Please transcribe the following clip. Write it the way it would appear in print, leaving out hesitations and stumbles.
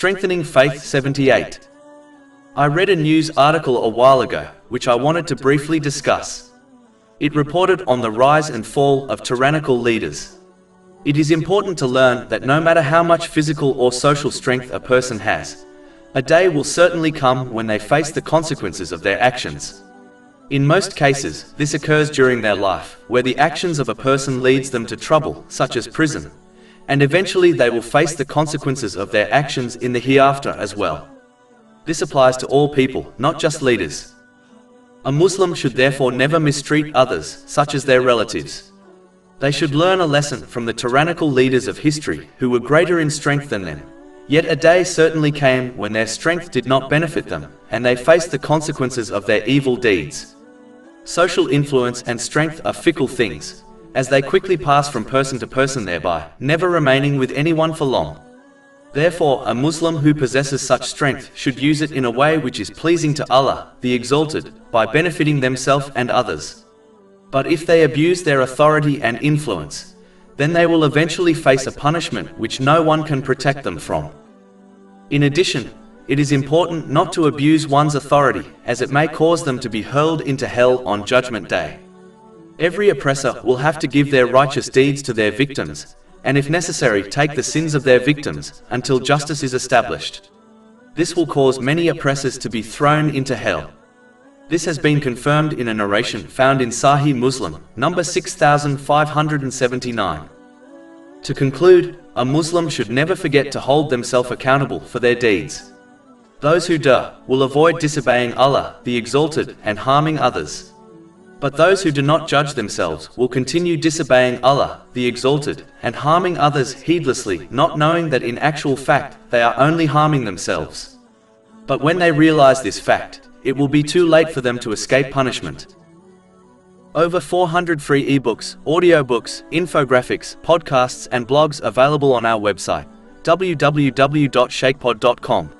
Strengthening Faith 78. I read a news article a while ago, which I wanted to briefly discuss. It reported on the rise and fall of tyrannical leaders. It is important to learn that no matter how much physical or social strength a person has, a day will certainly come when they face the consequences of their actions. In most cases, this occurs during their life, where the actions of a person leads them to trouble, such as prison, and eventually they will face the consequences of their actions in the hereafter as well. This applies to all people, not just leaders. A Muslim should therefore never mistreat others, such as their relatives. They should learn a lesson from the tyrannical leaders of history who were greater in strength than them. Yet a day certainly came when their strength did not benefit them, and they faced the consequences of their evil deeds. Social influence and strength are fickle things, as they quickly pass from person to person, thereby never remaining with anyone for long. Therefore, a Muslim who possesses such strength should use it in a way which is pleasing to Allah, the Exalted, by benefiting themselves and others. But if they abuse their authority and influence, then they will eventually face a punishment which no one can protect them from. In addition, it is important not to abuse one's authority, as it may cause them to be hurled into hell on Judgment Day. Every oppressor will have to give their righteous deeds to their victims, and if necessary take the sins of their victims, until justice is established. This will cause many oppressors to be thrown into hell. This has been confirmed in a narration found in Sahih Muslim, number 6579. To conclude, a Muslim should never forget to hold themselves accountable for their deeds. Those who do will avoid disobeying Allah, the Exalted, and harming others. But those who do not judge themselves will continue disobeying Allah, the Exalted, and harming others heedlessly, not knowing that in actual fact they are only harming themselves. But when they realize this fact, it will be too late for them to escape punishment. Over 400 free ebooks, audiobooks, infographics, podcasts and blogs available on our website, www.shaykhpod.com.